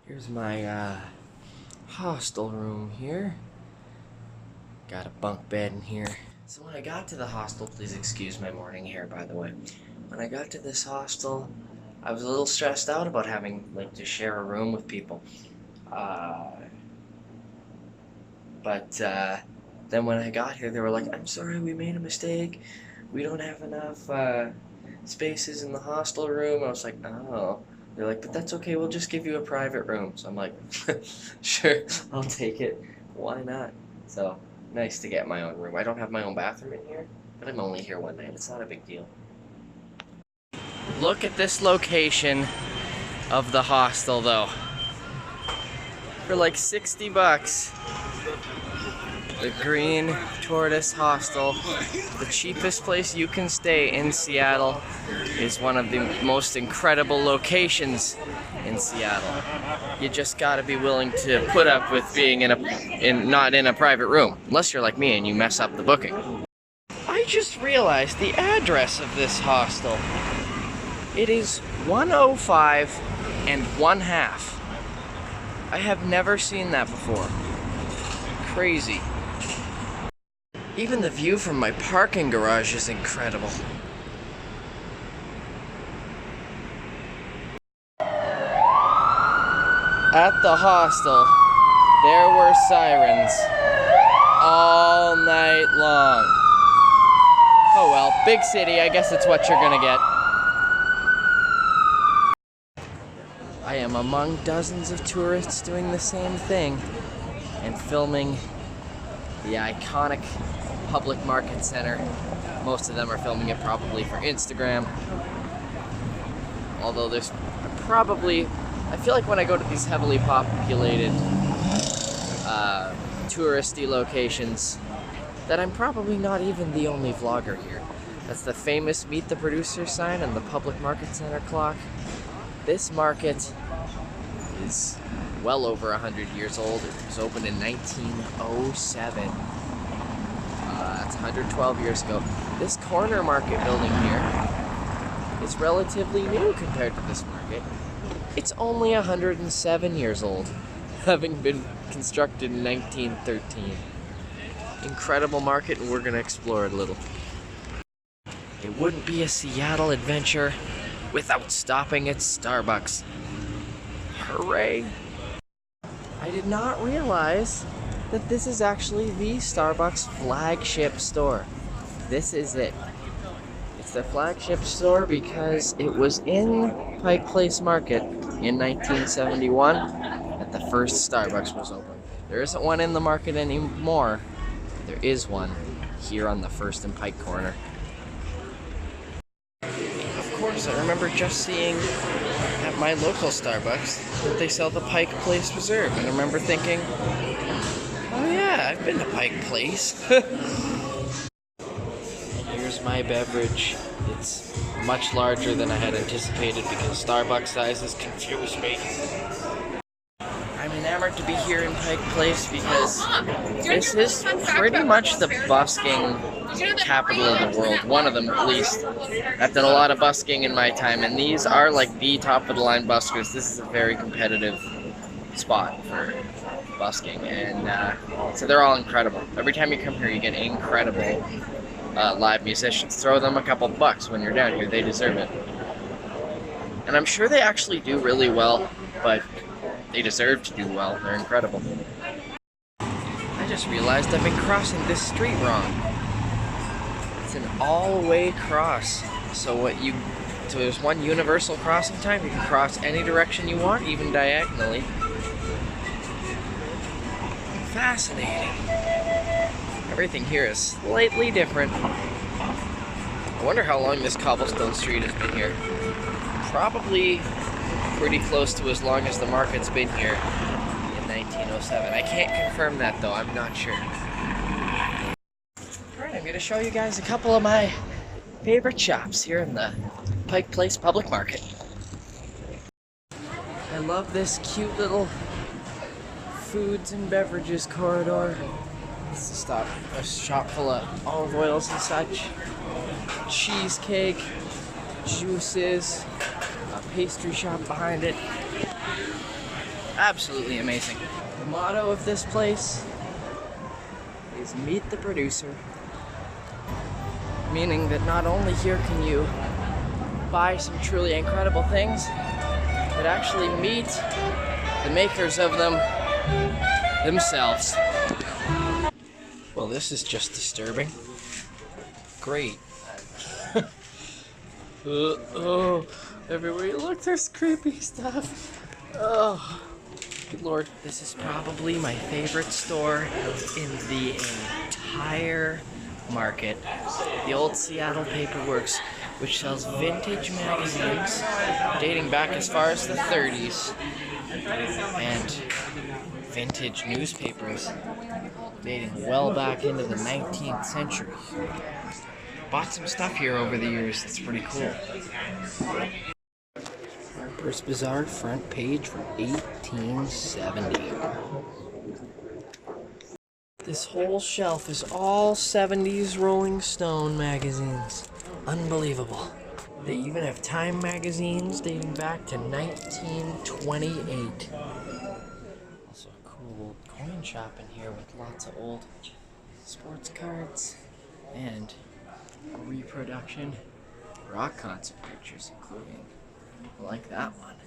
Here's my hostel room here. Got a bunk bed in here. So when I got to the hostel, please excuse my morning hair, by the way. When I got to this hostel, I was a little stressed out about having to share a room with people. But then when I got here, they were like, "I'm sorry, we made a mistake. We don't have enough spaces in the hostel room." I was like, "Oh." They're like, "But that's okay, we'll just give you a private room." So I'm like, "Sure, I'll take it. Why not?" So, nice to get my own room. I don't have my own bathroom in here, but I'm only here one night. It's not a big deal. Look at this location of the hostel, though. For like 60 bucks. The Green Tortoise Hostel, the cheapest place you can stay in Seattle, is one of the most incredible locations in Seattle. You just gotta be willing to put up with being not in a private room, unless you're like me and you mess up the booking. I just realized the address of this hostel. It is 105 1/2. I have never seen that before. Crazy. Even the view from my parking garage is incredible. At the hostel, there were sirens all night long. Oh well, big city, I guess it's what you're gonna get. I am among dozens of tourists doing the same thing and filming the iconic public market center. Most of them are filming it probably for Instagram. Although there's probably, I feel like when I go to these heavily populated touristy locations, that I'm probably not even the only vlogger here. That's the famous Meet the Producer sign and the public market center clock. This market is well over 100 years old. It was opened in 1907. That's 112 years ago. This corner market building here is relatively new compared to this market. It's only 107 years old, having been constructed in 1913. Incredible market, and we're gonna explore it a little. It wouldn't be a Seattle adventure without stopping at Starbucks. Hooray! I did not realize that this is actually the Starbucks flagship store. This is it. It's the flagship store because it was in Pike Place Market in 1971 that the first Starbucks was opened. There isn't one in the market anymore. There is one here on the First and Pike corner. Of course, I remember just seeing at my local Starbucks that they sell the Pike Place Reserve, and I remember thinking, oh yeah, I've been to Pike Place. Here's my beverage. It's much larger than I had anticipated because Starbucks sizes confuse me. I'm enamored to be here in Pike Place because this is pretty much the busking capital of the world. One of them, at least. I've done a lot of busking in my time, and these are like the top of the line buskers. This is a very competitive spot for busking, and so they're all incredible. Every time you come here, you get incredible live musicians. Throw them a couple bucks when you're down here. They deserve it. And I'm sure they actually do really well, but they deserve to do well. They're incredible. I just realized I've been crossing this street wrong. It's an all-way cross. So there's one universal crossing time. You can cross any direction you want, even diagonally. Fascinating. Everything here is slightly different. I wonder how long this cobblestone street has been here. Probably pretty close to as long as the market's been here in 1907. I can't confirm that though, I'm not sure. Alright, I'm going to show you guys a couple of my favorite shops here in the Pike Place Public Market. I love this cute little foods and beverages corridor. It's a shop full of olive oils and such, cheesecake, juices, a pastry shop behind it. Absolutely amazing. The motto of this place is meet the producer, meaning that not only here can you buy some truly incredible things, but actually meet the makers of them themselves. Well, this is just disturbing. Great. Oh, everywhere you look, there's creepy stuff. Oh, good lord. This is probably my favorite store in the entire market. The old Seattle Paperworks, which sells vintage magazines dating back as far as the 30s, and vintage newspapers dating well back into the 19th century. Bought some stuff here over the years. That's pretty cool. Harper's Bazaar front page from 1870. This whole shelf is all 70s Rolling Stone magazines. Unbelievable. They even have Time magazines dating back to 1928. Also a cool coin shop in here with lots of old sports cards and reproduction rock concert pictures, including, I like that one.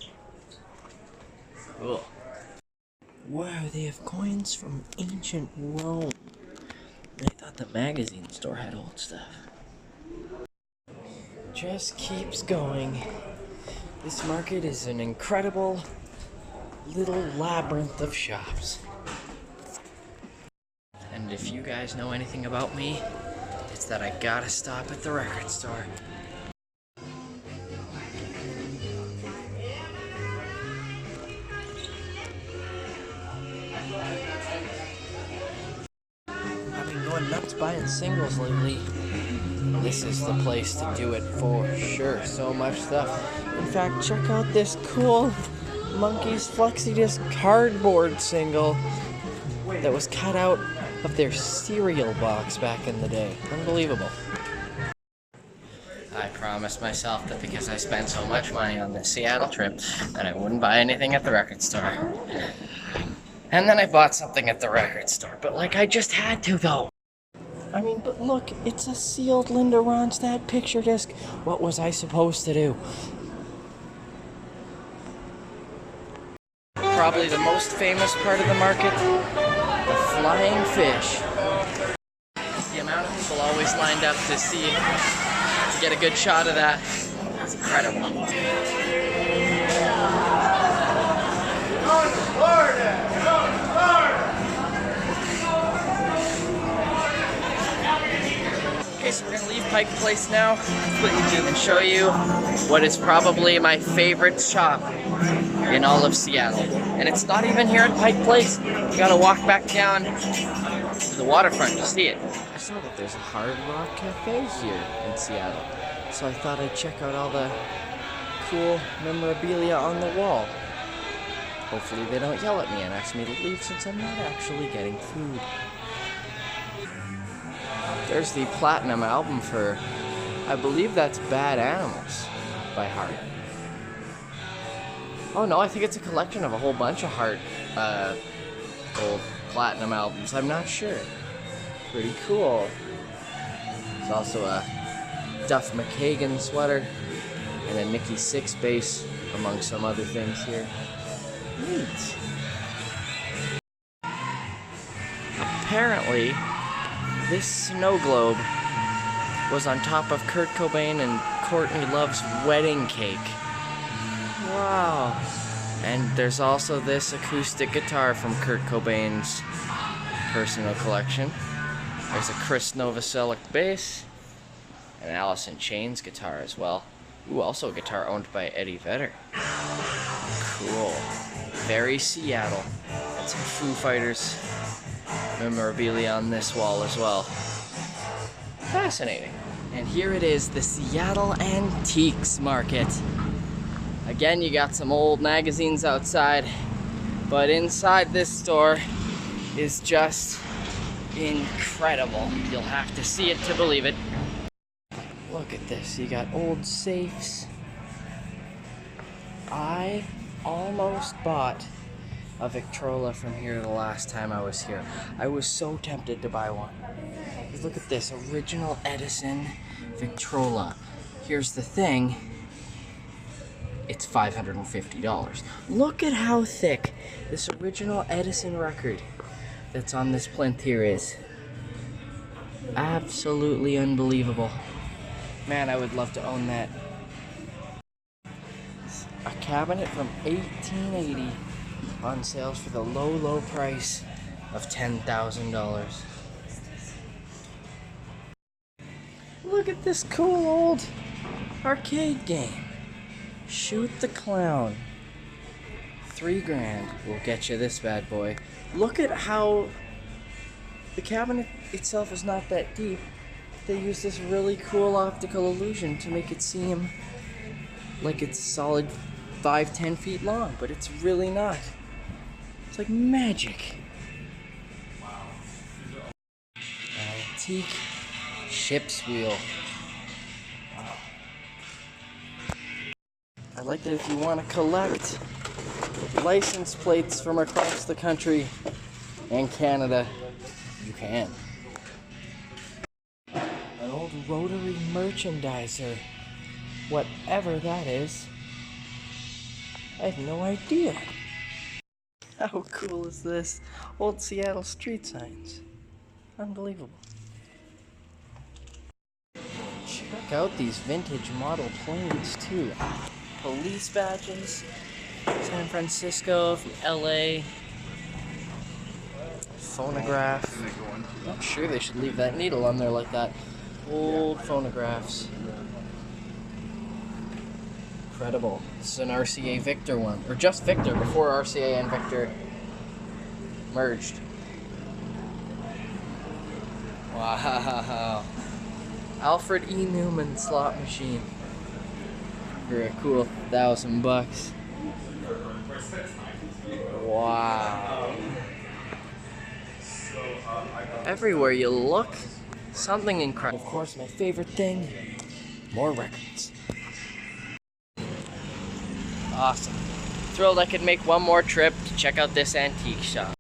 Cool. Wow, they have coins from ancient Rome. I thought the magazine store had old stuff. Just keeps going. This market is an incredible little labyrinth of shops. And if you guys know anything about me, it's that I gotta stop at the record store. I've been going nuts buying singles lately. This is the place to do it for sure. So much stuff. In fact, check out this cool Monkeys Flexi Disc cardboard single that was cut out of their cereal box back in the day. Unbelievable. I promised myself that because I spent so much money on this Seattle trip that I wouldn't buy anything at the record store. And then I bought something at the record store, but like I just had to though. I mean, but look, it's a sealed Linda Ronstadt picture disc. What was I supposed to do? Probably the most famous part of the market, the flying fish. The amount of people always lined up to get a good shot of that. It's incredible. Okay, so we're gonna leave Pike Place now and show you what is probably my favorite shop in all of Seattle. And it's not even here at Pike Place. You gotta walk back down to the waterfront to see it. I saw that there's a Hard Rock Cafe here in Seattle, so I thought I'd check out all the cool memorabilia on the wall. Hopefully they don't yell at me and ask me to leave since I'm not actually getting food. There's the platinum album for, I believe that's Bad Animals by Heart. Oh no, I think it's a collection of a whole bunch of Heart gold platinum albums. I'm not sure. Pretty cool. There's also a Duff McKagan sweater and a Nikki Sixx bass, among some other things here. Neat. Apparently, this snow globe was on top of Kurt Cobain and Courtney Love's wedding cake. Wow. And there's also this acoustic guitar from Kurt Cobain's personal collection. There's a Chris Novoselic bass, and Alice in Chains guitar as well. Ooh, also a guitar owned by Eddie Vedder. Cool. Very Seattle. And some Foo Fighters memorabilia on this wall as well. Fascinating. And here it is, the Seattle Antiques Market. Again, you got some old magazines outside, but inside this store is just incredible. You'll have to see it to believe it. Look at this, you got old safes. I almost bought a Victrola from here the last time I was here. I was so tempted to buy one. Look at this, original Edison Victrola. Here's the thing, it's $550. Look at how thick this original Edison record that's on this plinth here is. Absolutely unbelievable. Man, I would love to own that. A cabinet from 1880 on sales for the low, low price of $10,000. Look at this cool old arcade game. Shoot the Clown. $3,000 will get you this bad boy. Look at how the cabinet itself is not that deep. They use this really cool optical illusion to make it seem like it's solid 5-10 feet long, but it's really not. It's like magic. Antique ship's wheel. Wow. I like that if you want to collect license plates from across the country and Canada, you can. An old rotary merchandiser. Whatever that is. I have no idea. How cool is this? Old Seattle street signs. Unbelievable. Check out these vintage model planes too. Police badges. San Francisco, from LA. Phonograph. I'm sure they should leave that needle on there like that. Old phonographs. Incredible. This is an RCA Victor one. Or just Victor, before RCA and Victor merged. Wow. Alfred E. Newman slot machine. For a cool $1,000. Wow. Everywhere you look, something incredible. Of course, my favorite thing, more records. Awesome. Thrilled I could make one more trip to check out this antique shop.